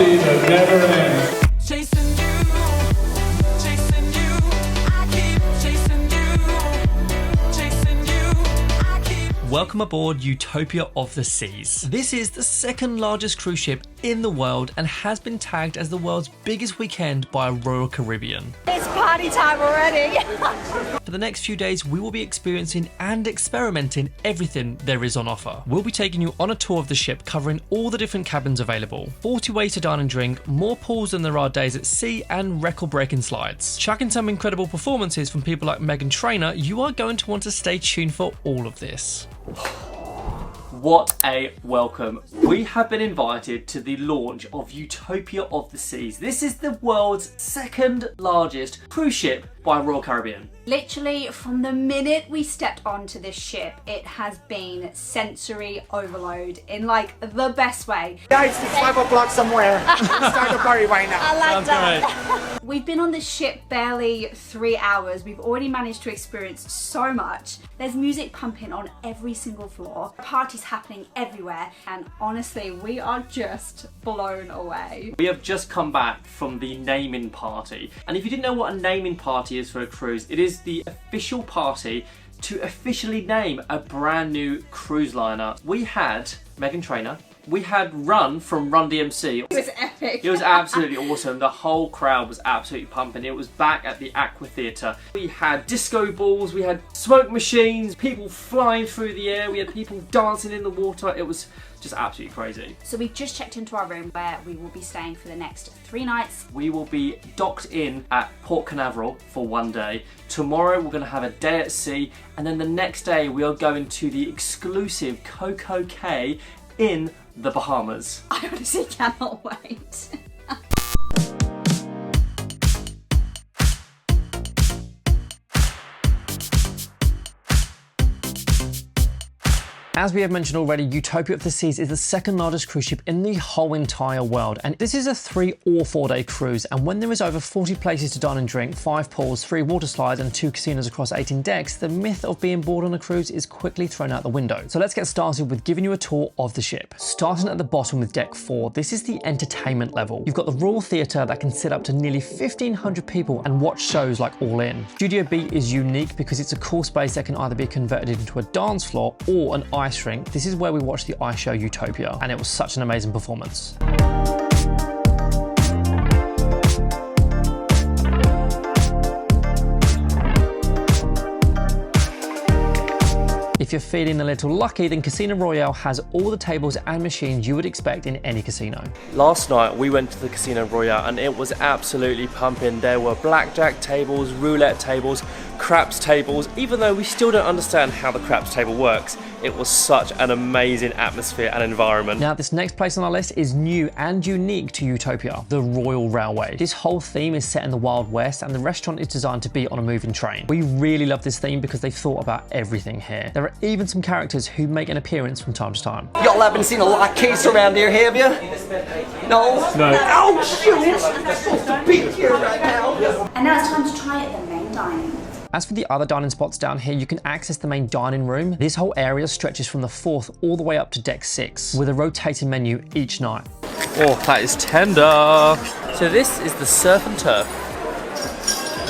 party that never ends. Chasing you, I keep chasing you, I keep. Welcome aboard Utopia of the Seas. This is the second largest cruise ship in the world and has been tagged as the world's biggest weekend by Royal Caribbean. It's party time already. For the next few days, we will be experiencing and experimenting everything there is on offer. We'll be taking you on a tour of the ship, covering all the different cabins available, 40 ways to dine and drink, more pools than there are days at sea, and record-breaking slides. Chucking some incredible performances from people like Meghan Trainor, you are going to want to stay tuned for all of this. What a welcome. We have been invited to the launch of Utopia of the Seas. This is the world's second largest cruise ship by Royal Caribbean. Literally, from the minute we stepped onto this ship, it has been sensory overload in like the best way. Guys, it's 5 o'clock somewhere. Let's start the party right now. I like that. We've been on this ship barely 3 hours. We've already managed to experience so much. There's music pumping on every single floor. Parties happening everywhere. And honestly, we are just blown away. We have just come back from the naming party. And if you didn't know what a naming party is for a cruise, it is the official party to officially name a brand new cruise liner. We had Meghan Trainor. We had Run from Run DMC. It was epic. It was absolutely awesome. The whole crowd was absolutely pumping. It was back at the Aquatheatre. We had disco balls, we had smoke machines, people flying through the air, we had people dancing in the water. It was just absolutely crazy. So we've just checked into our room where we will be staying for the next 3 nights. We will be docked in at Port Canaveral for 1 day. Tomorrow we're going to have a day at sea, and then the next day we are going to the exclusive Cococay in the Bahamas. I honestly cannot wait. As we have mentioned already, Utopia of the Seas is the second largest cruise ship in the whole entire world, and this is a 3 or 4 day cruise. And when there is over 40 places to dine and drink, 5 pools, 3 water slides and 2 casinos across 18 decks, the myth of being bored on a cruise is quickly thrown out the window. So let's get started with giving you a tour of the ship. Starting at the bottom with deck 4, this is the entertainment level. You've got the Royal Theatre that can sit up to nearly 1,500 people and watch shows like All In. Studio B is unique because it's a cool space that can either be converted into a dance floor or an ice rink. This is where we watched the ice show Utopia, and it was such an amazing performance. If you're feeling a little lucky, then Casino Royale has all the tables and machines you would expect in any casino. Last night we went to the Casino Royale and it was absolutely pumping. There were blackjack tables, roulette tables, craps tables. Even though we still don't understand how the craps table works, it was such an amazing atmosphere and environment. Now, this next place on our list is new and unique to Utopia, the Royal Railway. This whole theme is set in the Wild West and the restaurant is designed to be on a moving train. We really love this theme because they've thought about everything here. There are even some characters who make an appearance from time to time. Y'all haven't seen a lock case around here, have you? No? No. Oh, shoot! I'm supposed to be here right now. And now it's time to try it at the main dining. As for the other dining spots down here, you can access the main dining room. This whole area stretches from the 4th all the way up to deck 6 with a rotating menu each night. Oh, that is tender. So this is the surf and turf.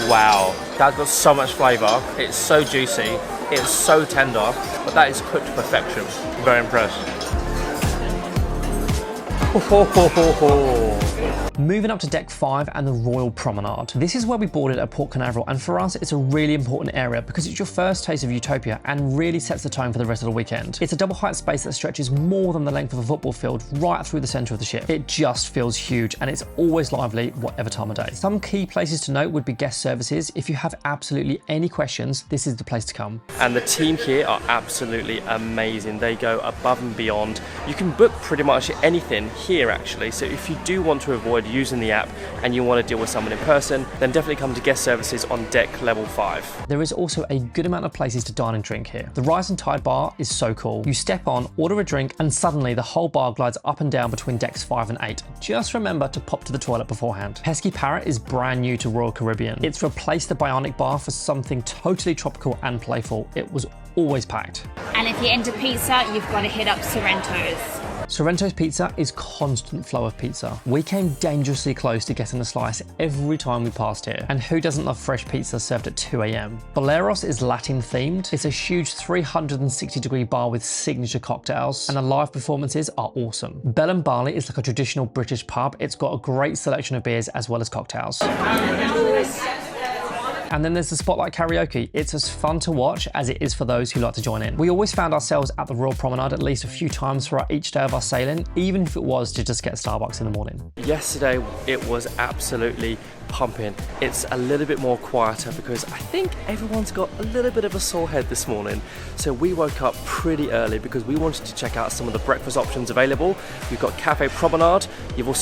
Wow, that got so much flavour. It's so juicy, it's so tender, but that is cooked to perfection. Very impressed. Ho, ho, ho, ho, ho. Moving up to deck 5 and the Royal Promenade. This is where we boarded at Port Canaveral, and for us it's a really important area because it's your first taste of Utopia and really sets the tone for the rest of the weekend. It's a double height space that stretches more than the length of a football field right through the centre of the ship. It just feels huge and it's always lively whatever time of day. Some key places to note would be guest services. If you have absolutely any questions, this is the place to come. And the team here are absolutely amazing. They go above and beyond. You can book pretty much anything here actually, so if you do want to avoid using the app and you want to deal with someone in person, then definitely come to guest services on deck level 5. There is also a good amount of places to dine and drink here. The Rise and Tide bar is so cool. You step on, order a drink, and suddenly the whole bar glides up and down between decks 5 and 8. Just remember to pop to the toilet beforehand. Pesky Parrot is brand new to Royal Caribbean. It's replaced the Bionic bar for something totally tropical and playful. It was always packed. And if you're into pizza, you've got to hit up Sorrento's. Sorrento's Pizza is constant flow of pizza. We came dangerously close to getting a slice every time we passed here, and who doesn't love fresh pizza served at 2 a.m? Boleros is Latin themed. It's a huge 360-degree bar with signature cocktails, and the live performances are awesome. Bell and Barley is like a traditional British pub. It's got a great selection of beers as well as cocktails. And then there's the Spotlight Karaoke. It's as fun to watch as it is for those who like to join in. We always found ourselves at the Royal Promenade at least a few times throughout each day of our sailing, even if it was to just get Starbucks in the morning. Yesterday it was absolutely pumping. It's a little bit more quieter because I think everyone's got a little bit of a sore head this morning. So we woke up pretty early because we wanted to check out some of the breakfast options available. We've got Cafe Promenade, you can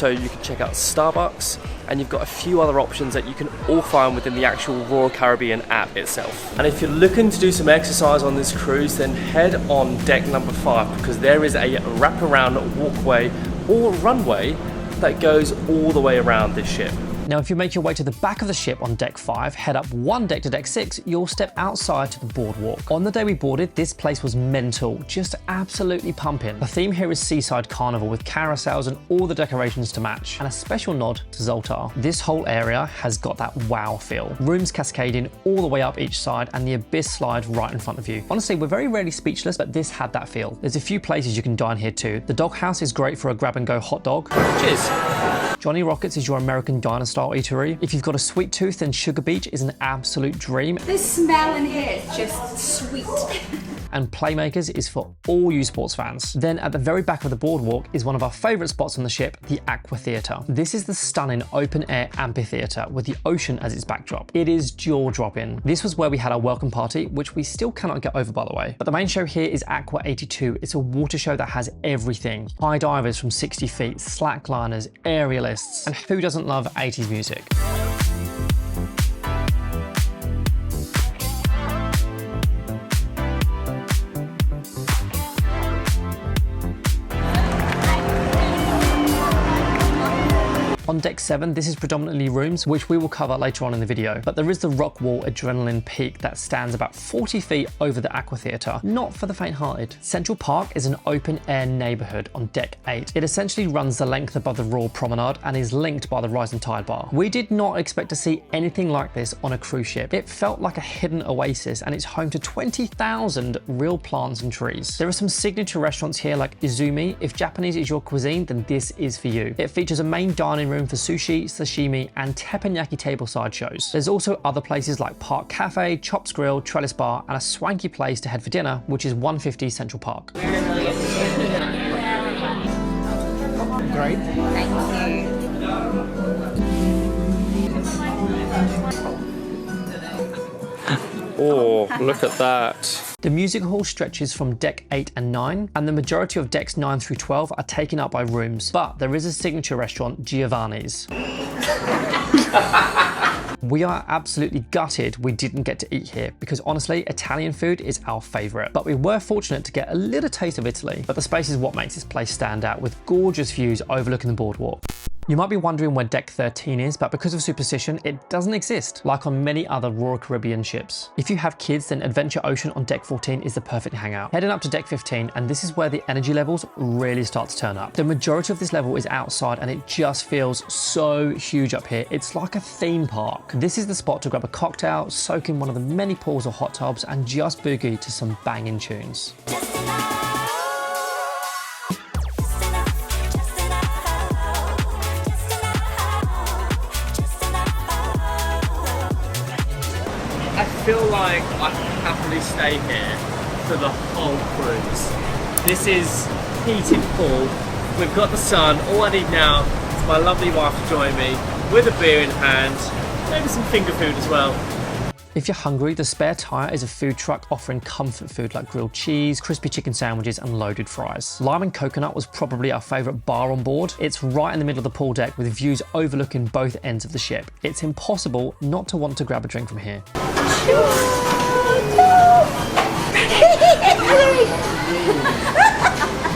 check out Starbucks, and you've got a few other options that you can all find within the actual Royal Caribbean app itself. And if you're looking to do some exercise on this cruise, then head on deck number 5 because there is a wraparound walkway or runway that goes all the way around this ship. Now, if you make your way to the back of the ship on deck 5, head up one deck to deck 6, you'll step outside to the boardwalk. On the day we boarded, this place was mental, just absolutely pumping. The theme here is Seaside Carnival with carousels and all the decorations to match, and a special nod to Zoltar. This whole area has got that wow feel. Rooms cascading all the way up each side and the abyss slide right in front of you. Honestly, we're very rarely speechless, but this had that feel. There's a few places you can dine here too. The Doghouse is great for a grab and go hot dog. Cheers! Johnny Rockets is your American diner style eatery. If you've got a sweet tooth, then Sugar Beach is an absolute dream. The smell in here is just sweet. And Playmakers is for all you sports fans. Then at the very back of the boardwalk is one of our favourite spots on the ship, the Aquatheatre. This is the stunning open-air amphitheatre with the ocean as its backdrop. It is jaw-dropping. This was where we had our welcome party, which we still cannot get over, by the way. But the main show here is Aqua 82. It's a water show that has everything. High divers from 60 feet, slackliners, aerialists, and who doesn't love 80s music? On deck 7, this is predominantly rooms, which we will cover later on in the video, but there is the rock wall adrenaline peak that stands about 40 feet over the Aquatheatre, not for the faint-hearted. Central Park is an open-air neighbourhood on deck 8. It essentially runs the length above the Royal Promenade and is linked by the Rising Tide Bar. We did not expect to see anything like this on a cruise ship. It felt like a hidden oasis, and it's home to 20,000 real plants and trees. There are some signature restaurants here like Izumi. If Japanese is your cuisine, then this is for you. It features a main dining room for sushi, sashimi, and teppanyaki tableside shows. There's also other places like Park Cafe, Chops Grill, Trellis Bar, and a swanky place to head for dinner, which is 150 Central Park. Great. Thank you. Oh, look at that. The music hall stretches from deck 8 and 9, and the majority of decks 9 through 12 are taken up by rooms, but there is a signature restaurant, Giovanni's. We are absolutely gutted we didn't get to eat here because honestly, Italian food is our favourite. But we were fortunate to get a little taste of Italy, but the space is what makes this place stand out with gorgeous views overlooking the boardwalk. You might be wondering where deck 13 is, but because of superstition, it doesn't exist, like on many other Royal Caribbean ships. If you have kids, then Adventure Ocean on deck 14 is the perfect hangout. Heading up to deck 15, and this is where the energy levels really start to turn up. The majority of this level is outside, and it just feels so huge up here. It's like a theme park. This is the spot to grab a cocktail, soak in one of the many pools or hot tubs, and just boogie to some banging tunes. I feel like I can happily stay here for the whole cruise. This is heated pool. We've got the sun. All I need now is my lovely wife to join me with a beer in hand, maybe some finger food as well. If you're hungry, the Spare Tire is a food truck offering comfort food like grilled cheese, crispy chicken sandwiches, and loaded fries. Lime and Coconut was probably our favourite bar on board. It's right in the middle of the pool deck with views overlooking both ends of the ship. It's impossible not to want to grab a drink from here.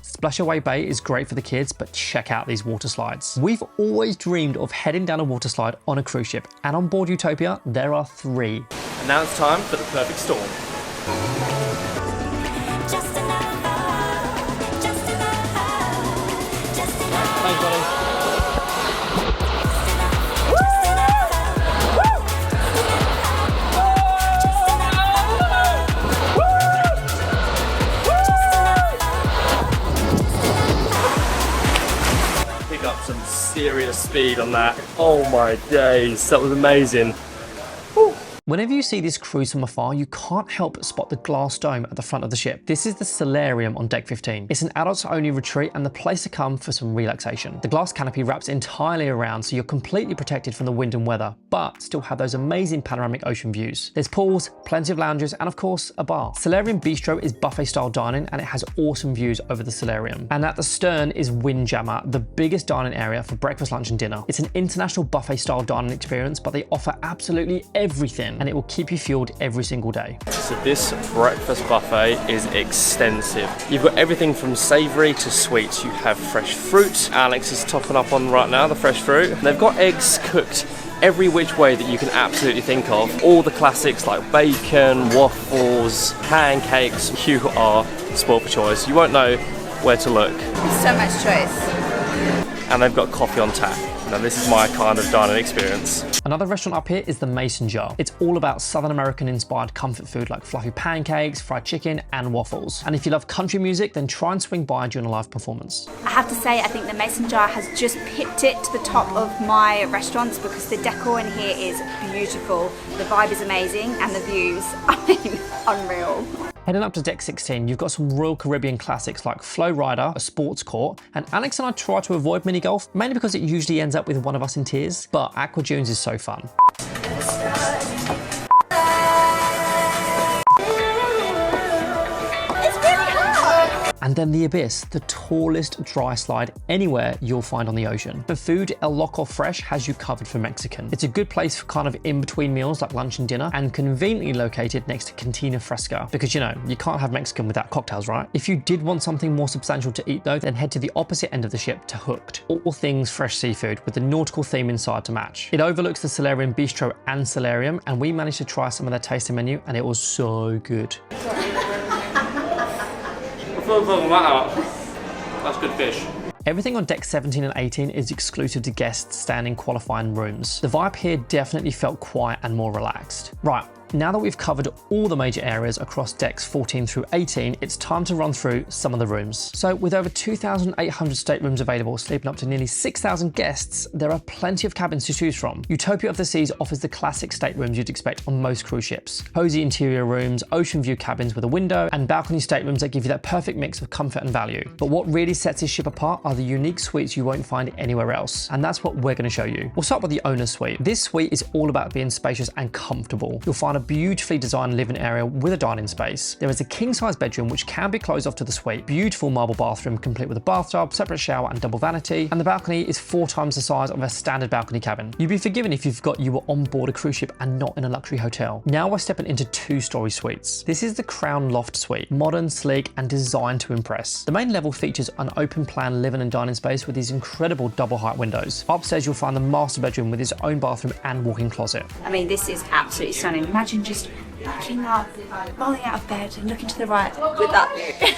Splashaway Bay is great for the kids, but check out these water slides. We've always dreamed of heading down a water slide on a cruise ship, and on board Utopia, there are 3. And now it's time for the perfect storm. speed on that. Oh my days, that was amazing. Whenever you see this cruise from afar, you can't help but spot the glass dome at the front of the ship. This is the Solarium on deck 15. It's an adults only retreat and the place to come for some relaxation. The glass canopy wraps entirely around so you're completely protected from the wind and weather, but still have those amazing panoramic ocean views. There's pools, plenty of lounges, and of course, a bar. Solarium Bistro is buffet style dining and it has awesome views over the Solarium. And at the stern is Windjammer, the biggest dining area for breakfast, lunch, and dinner. It's an international buffet style dining experience, but they offer absolutely everything and it will keep you fueled every single day. So this breakfast buffet is extensive. You've got everything from savoury to sweet. You have fresh fruit. Alex is topping up on right now the fresh fruit. And they've got eggs cooked every which way that you can absolutely think of. All the classics like bacon, waffles, pancakes. You are spoiled for choice. You won't know where to look. So much choice. And they've got coffee on tap. Now this is my kind of dining experience. Another restaurant up here is the Mason Jar. It's all about Southern American inspired comfort food like fluffy pancakes, fried chicken, and waffles. And if you love country music, then try and swing by during a live performance. I have to say, I think the Mason Jar has just pipped it to the top of my restaurants because the decor in here is beautiful, the vibe is amazing, and the views, I mean, unreal. Heading up to deck 16, you've got some Royal Caribbean classics like Flow Rider, a sports court, and Alex and I try to avoid mini golf, mainly because it usually ends up with one of us in tears, but Aqua Dunes is so fun. And then the Abyss, the tallest dry slide anywhere you'll find on the ocean. For food, El Loco Fresh has you covered for Mexican. It's a good place for kind of in-between meals like lunch and dinner, and conveniently located next to Cantina Fresca, because you know, you can't have Mexican without cocktails, right? If you did want something more substantial to eat though, then head to the opposite end of the ship to Hooked. All things fresh seafood with the nautical theme inside to match. It overlooks the Solarium Bistro and Solarium, and we managed to try some of their tasting menu, and it was so good. That's good fish. Everything on deck 17 and 18 is exclusive to guests staying in qualifying rooms. The vibe here definitely felt quiet and more relaxed. Right. Now that we've covered all the major areas across decks 14 through 18, it's time to run through some of the rooms. So with over 2,800 staterooms available, sleeping up to nearly 6,000 guests, there are plenty of cabins to choose from. Utopia of the Seas offers the classic staterooms you'd expect on most cruise ships. Cozy interior rooms, ocean view cabins with a window, and balcony staterooms that give you that perfect mix of comfort and value. But what really sets this ship apart are the unique suites you won't find anywhere else, and that's what we're going to show you. We'll start with the owner's suite. This suite is all about being spacious and comfortable. You'll find a beautifully designed living area with a dining space. There is a king-size bedroom which can be closed off to the suite, beautiful marble bathroom complete with a bathtub, separate shower and double vanity, and the balcony is 4 times the size of a standard balcony cabin. You'd be forgiven if you were on board a cruise ship and not in a luxury hotel. Now we're stepping into 2-story suites. This is the Crown Loft Suite, modern, sleek and designed to impress. The main level features an open plan living and dining space with these incredible double height windows. Upstairs you'll find the master bedroom with its own bathroom and walk-in closet. I mean, this is absolutely stunning. Imagine just waking up, rolling out of bed and looking to the right with that view.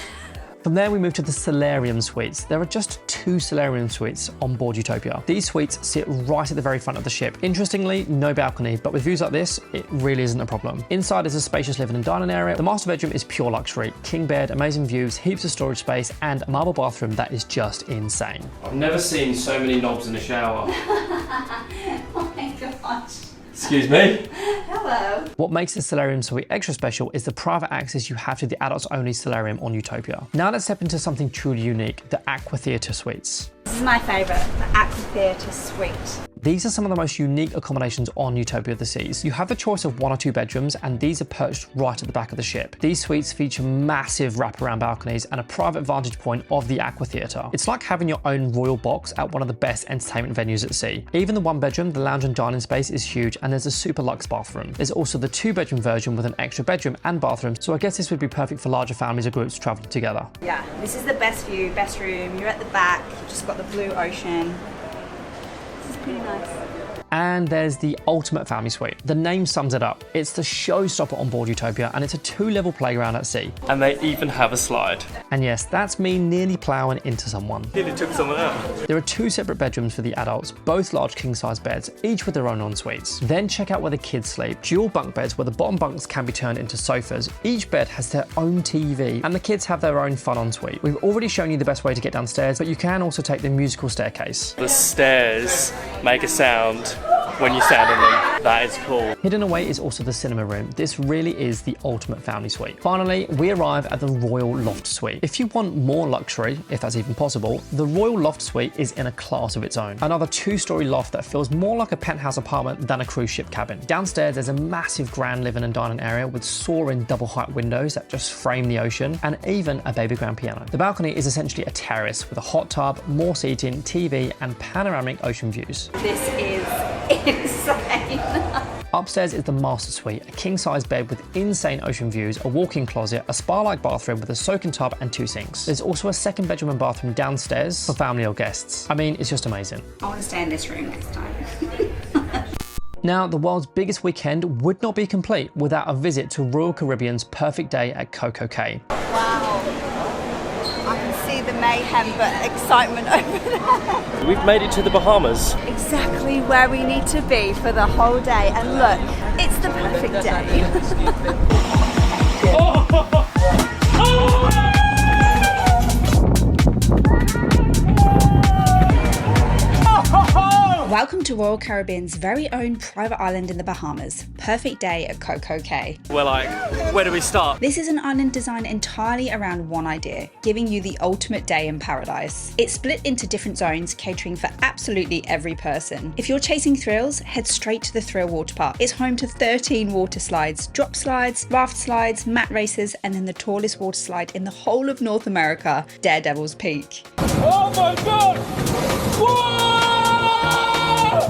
From there we move to the Solarium Suites. There are just 2 Solarium Suites on board Utopia. These suites sit right at the very front of the ship. Interestingly, no balcony, but with views like this, it really isn't a problem. Inside is a spacious living and dining area. The master bedroom is pure luxury. King bed, amazing views, heaps of storage space, and a marble bathroom that is just insane. I've never seen so many knobs in a shower. Oh my gosh. Excuse me? Hello. What makes the Solarium Suite extra special is the private access you have to the adults-only Solarium on Utopia. Now let's step into something truly unique, the Aquatheatre Suites. This is my favourite, the Aquatheatre Suite. These are some of the most unique accommodations on Utopia of the Seas. You have the choice of 1 or 2 bedrooms, and these are perched right at the back of the ship. These suites feature massive wraparound balconies and a private vantage point of the Aquatheatre. It's like having your own royal box at one of the best entertainment venues at sea. Even the 1 bedroom, the lounge and dining space is huge, and there's a super luxe bathroom. There's also the 2 bedroom version with an extra bedroom and bathroom, so I guess this would be perfect for larger families or groups traveling together. Yeah, this is the best view, best room. You're at the back, you've just got the blue ocean. This is pretty nice. And there's the ultimate family suite. The name sums it up. It's the showstopper on board Utopia, and it's a 2-level playground at sea. And they even have a slide. And yes, that's me nearly ploughing into someone. Nearly took someone out. There are 2 separate bedrooms for the adults, both large king-size beds, each with their own en-suites. Then check out where the kids sleep. Dual bunk beds where the bottom bunks can be turned into sofas. Each bed has their own TV, and the kids have their own fun en-suite. We've already shown you the best way to get downstairs, but you can also take the musical staircase. The stairs make a sound when you stand on them. That is cool. Hidden away is also the cinema room. This really is the ultimate family suite. Finally, we arrive at the Royal Loft Suite. If you want more luxury, if that's even possible, the Royal Loft Suite is in a class of its own. Another 2-story loft that feels more like a penthouse apartment than a cruise ship cabin. Downstairs, there's a massive grand living and dining area with soaring double height windows that just frame the ocean, and even a baby grand piano. The balcony is essentially a terrace with a hot tub, more seating, TV, and panoramic ocean views. This is insane. Upstairs is the master suite, a king-size bed with insane ocean views, a walk-in closet, a spa-like bathroom with a soaking tub and 2 sinks. There's also a second bedroom and bathroom downstairs for family or guests. I mean, it's just amazing. I want to stay in this room next time. Now, the world's biggest weekend would not be complete without a visit to Royal Caribbean's perfect day at Cococay. Wow. I can see the mayhem but excitement over there. We've made it to the Bahamas. Exactly where we need to be for the whole day. And look, it's the perfect day. Welcome to Royal Caribbean's very own private island in the Bahamas. Perfect day at Cococay. We're like, where do we start? This is an island designed entirely around one idea, giving you the ultimate day in paradise. It's split into different zones, catering for absolutely every person. If you're chasing thrills, head straight to the Thrill Water Park. It's home to 13 water slides, drop slides, raft slides, mat races, and then the tallest water slide in the whole of North America, Daredevil's Peak. Oh my God! Whoa!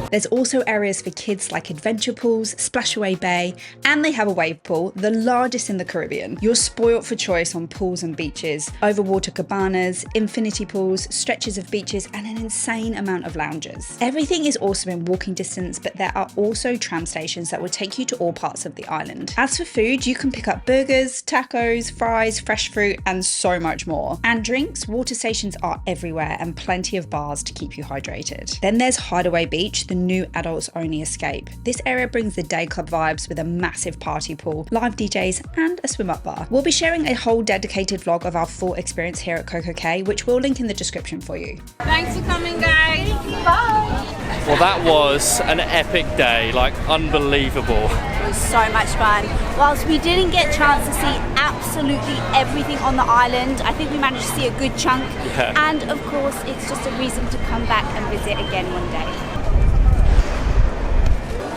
There's also areas for kids like adventure pools, Splashaway Bay, and they have a wave pool, the largest in the Caribbean. You're spoilt for choice on pools and beaches, overwater cabanas, infinity pools, stretches of beaches, and an insane amount of lounges. Everything is also in walking distance, but there are also tram stations that will take you to all parts of the island. As for food, you can pick up burgers, tacos, fries, fresh fruit, and so much more. And drinks, water stations are everywhere and plenty of bars to keep you hydrated. Then there's Hideaway Beach, the new adults only escape. This area brings the day club vibes with a massive party pool, live DJs, and a swim up bar. We'll be sharing a whole dedicated vlog of our full experience here at Cococay, which we'll link in the description for you. Thanks for coming, guys. Bye. Well, that was an epic day, like unbelievable. It was so much fun. Whilst we didn't get a chance to see absolutely everything on the island, I think we managed to see a good chunk. Yeah. And of course, it's just a reason to come back and visit again one day.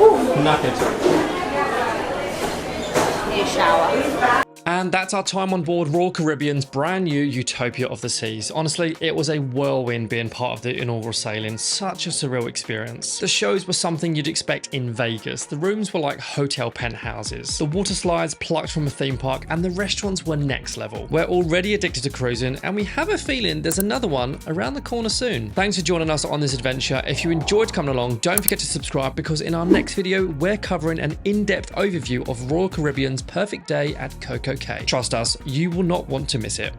Knackered. Need a shower. And that's our time on board Royal Caribbean's brand new Utopia of the Seas. Honestly, it was a whirlwind being part of the inaugural sailing. Such a surreal experience. The shows were something you'd expect in Vegas. The rooms were like hotel penthouses. The water slides plucked from a theme park, and the restaurants were next level. We're already addicted to cruising, and we have a feeling there's another one around the corner soon. Thanks for joining us on this adventure. If you enjoyed coming along, don't forget to subscribe, because in our next video, we're covering an in-depth overview of Royal Caribbean's perfect day at Cococay. Trust us, you will not want to miss it.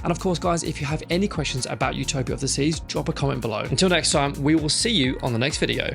And of course, guys, if you have any questions about Utopia of the Seas, drop a comment below. Until next time, we will see you on the next video.